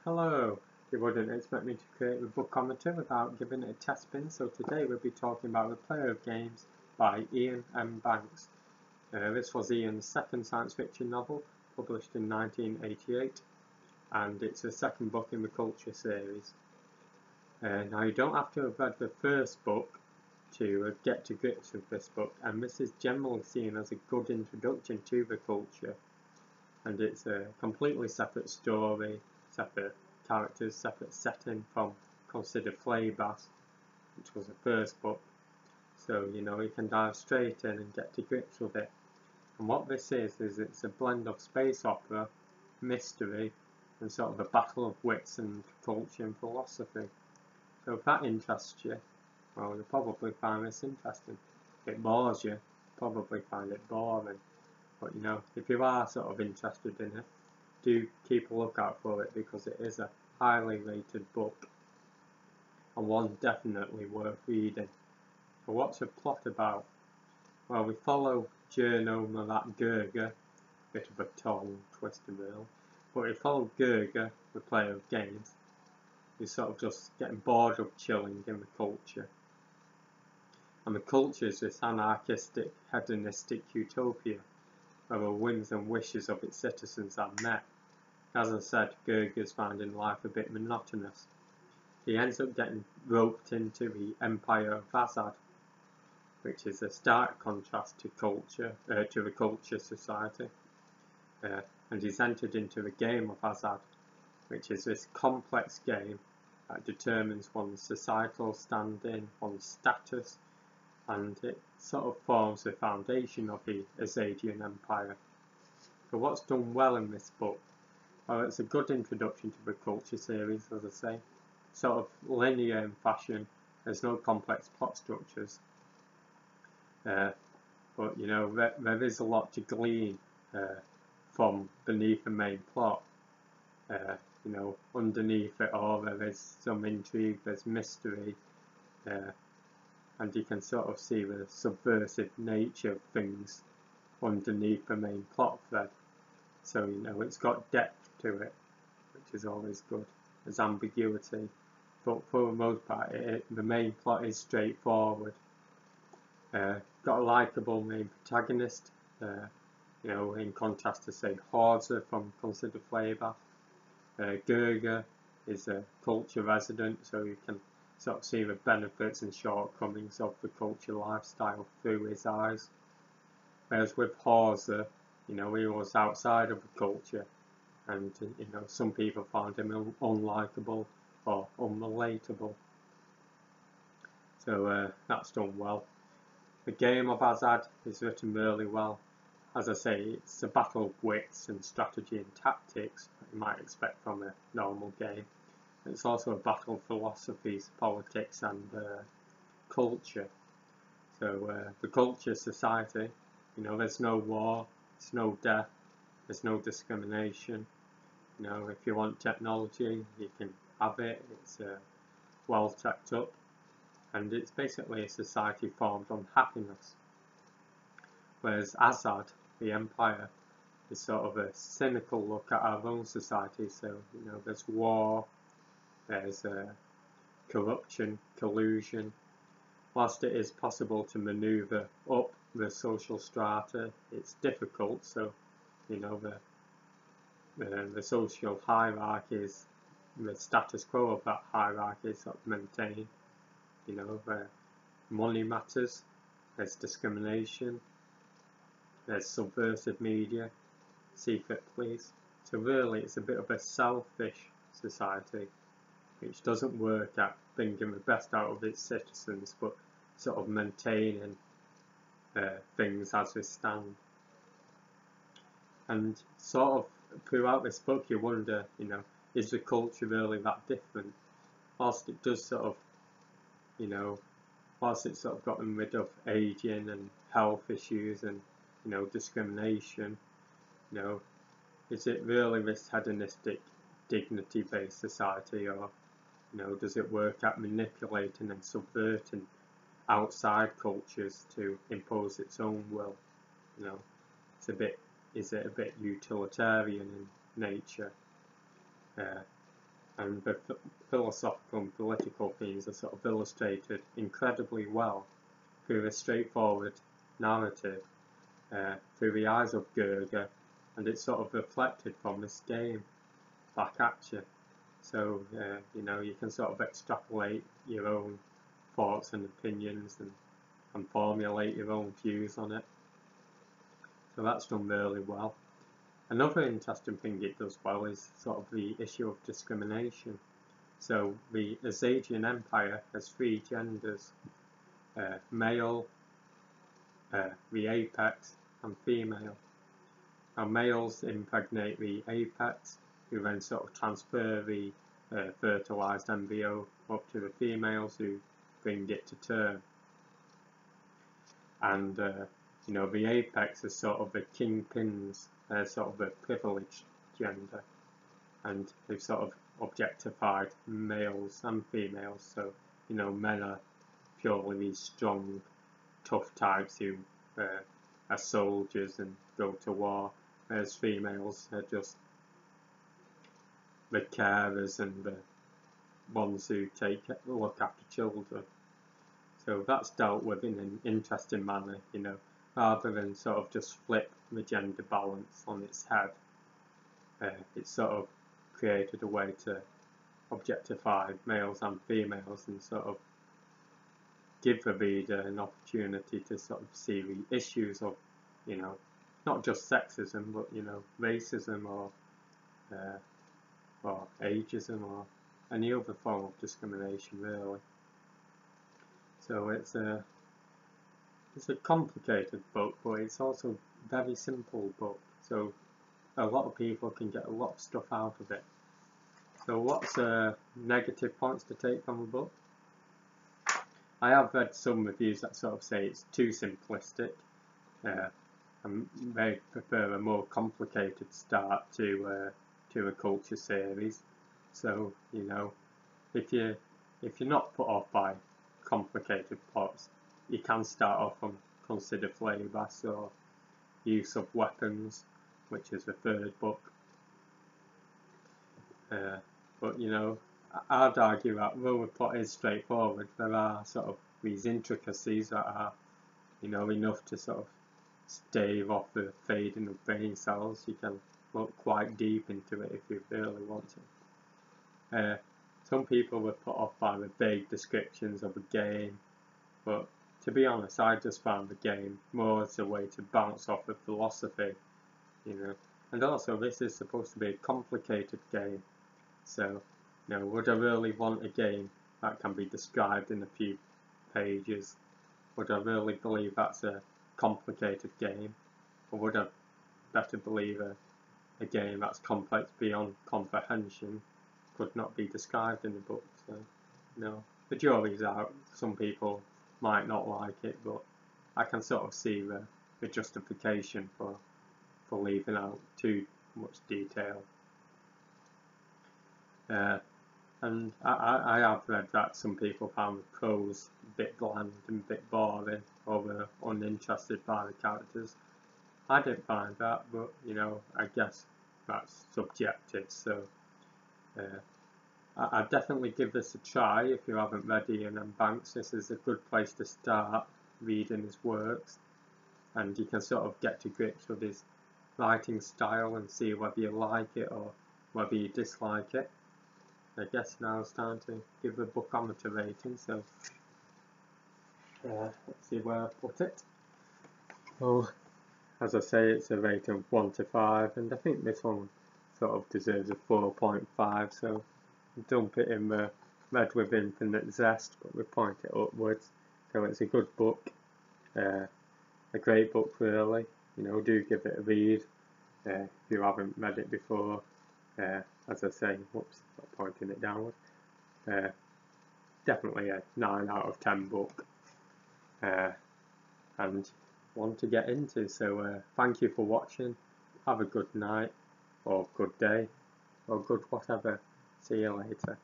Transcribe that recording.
Hello, you wouldn't expect me to create a Book-o-Metre without giving it a test spin, so today we'll be talking about The Player of Games by Iain M. Banks. This was Ian's second science fiction novel, published in 1988, and it's the second book in the Culture series. Now you don't have to have read the first book to get to grips with this book, and this is generally seen as a good introduction to the culture, and it's a completely separate story, separate characters, separate setting from Consider Phlebas, which was the first book. So, you can dive straight in and get to grips with it. And what this is it's a blend of space opera, mystery, and sort of a battle of wits and culture and philosophy. So if that interests you, well, you'll probably find this interesting. If it bores you, you'll probably find it boring. But if you are sort of interested in it, do keep a lookout for it, because it is a highly rated book and one definitely worth reading. So what's the plot about? Well, we follow Journo Marat Gerger, bit of a tongue twister really, but we follow Gerger, the player of games, who's sort of just getting bored of chilling in the culture. And the culture is this anarchistic, hedonistic utopia where the whims and wishes of its citizens are met. As I said, Gerger's finding life a bit monotonous. He ends up getting roped into the Empire of Azad, which is a stark contrast to the culture society. And he's entered into the game of Azad, which is this complex game that determines one's societal standing, one's status, and it sort of forms the foundation of the Azadian Empire. So what's done well in this book? Well, it's a good introduction to the culture series, as I say. Sort of linear in fashion, there's no complex plot structures. But there is a lot to glean from beneath the main plot. Underneath it all there is some intrigue, there's mystery, and you can sort of see the subversive nature of things underneath the main plot thread. So it's got depth to it, which is always good. There's ambiguity, but for the most part the main plot is straightforward. Got a likeable main protagonist, in contrast to say Horza from Consider Phlebas. Gerger is a culture resident, so you can sort of see the benefits and shortcomings of the culture lifestyle through his eyes. Whereas with Horza, he was outside of the culture, and some people found him unlikable or unrelatable. So that's done well. The game of Azad is written really well. As I say, it's a battle of wits and strategy and tactics that you might expect from a normal game. It's also a battle of philosophies, politics and culture. So the culture society, there's no war, there's no death, there's no discrimination. If you want technology, you can have it. It's well set up, and it's basically a society formed on happiness. Whereas Azad, the empire, is sort of a cynical look at our own society. So there's war, there's corruption, collusion. Whilst it is possible to manoeuvre up the social strata, it's difficult. So the social hierarchies, the status quo of that hierarchy is sort of maintained. Money matters, there's discrimination, there's subversive media, secret police. So really it's a bit of a selfish society which doesn't work at bringing the best out of its citizens, but sort of maintaining things as they stand. And sort of throughout this book you wonder, is the culture really that different? Whilst it does sort of, whilst it's sort of gotten rid of aging and health issues and discrimination, is it really this hedonistic, dignity-based society, or does it work at manipulating and subverting outside cultures to impose its own will? Is it a bit utilitarian in nature? and the philosophical and political themes are sort of illustrated incredibly well through a straightforward narrative, through the eyes of Gerger, and it's sort of reflected from this game back at you. So you can sort of extrapolate your own thoughts and opinions and formulate your own views on it. So that's done really well. Another interesting thing it does well is sort of the issue of discrimination. So the Azagian Empire has 3 genders, male, the apex, and female. Now males impregnate the apex, who then sort of transfer the fertilised embryo up to the females, who bring it to term. And the apex is sort of the kingpins, they're sort of a privileged gender, and they've sort of objectified males and females. So men are purely these strong, tough types who are soldiers and go to war, whereas females are just the carers and the ones who look after children. So that's dealt with in an interesting manner, rather than sort of just flip the gender balance on its head. It's sort of created a way to objectify males and females and sort of give the reader an opportunity to sort of see the issues of, not just sexism, but racism or ageism or any other form of discrimination, really. So it's a complicated book, but it's also a very simple book. So a lot of people can get a lot of stuff out of it. So what's negative points to take from the book? I have read some reviews that sort of say it's too simplistic. And they prefer a more complicated start to a culture series. So if you're not put off by complicated plots, you can start off on Consider Phlebas or Use of Weapons, which is the 3rd book. But I'd argue that though the plot is straightforward, there are sort of these intricacies that are enough to sort of stave off the fading of brain cells. You can look quite deep into it if you really want to. Some people were put off by the vague descriptions of the game, but to be honest, I just found the game more as a way to bounce off of philosophy, And also, this is supposed to be a complicated game, so would I really want a game that can be described in a few pages? Would I really believe that's a complicated game, or would I better believe a game that's complex beyond comprehension could not be described in the book? So the jury's out. Some people might not like it, but I can sort of see the justification for leaving out too much detail. And I have read that some people found the prose a bit bland and a bit boring, or were uninterested by the characters. I didn't find that, but I guess that's subjective. So I'd definitely give this a try if you haven't read Iain M. Banks. This is a good place to start reading his works, and you can sort of get to grips with his writing style and see whether you like it or whether you dislike it. I guess now it's time to give the Book-o-Metre rating, so let's see where I put it. Well, as I say, it's a rating of 1 to 5, and I think this one sort of deserves a 4.5, so dump it in the Read with Infinite Zest, but we point it upwards. So it's a good book, a great book really, do give it a read if you haven't read it before. As I say, whoops, not pointing it downward. Definitely a 9 out of 10 book, and one to get into. So thank you for watching. Have a good night, or good day, or good whatever. See you later.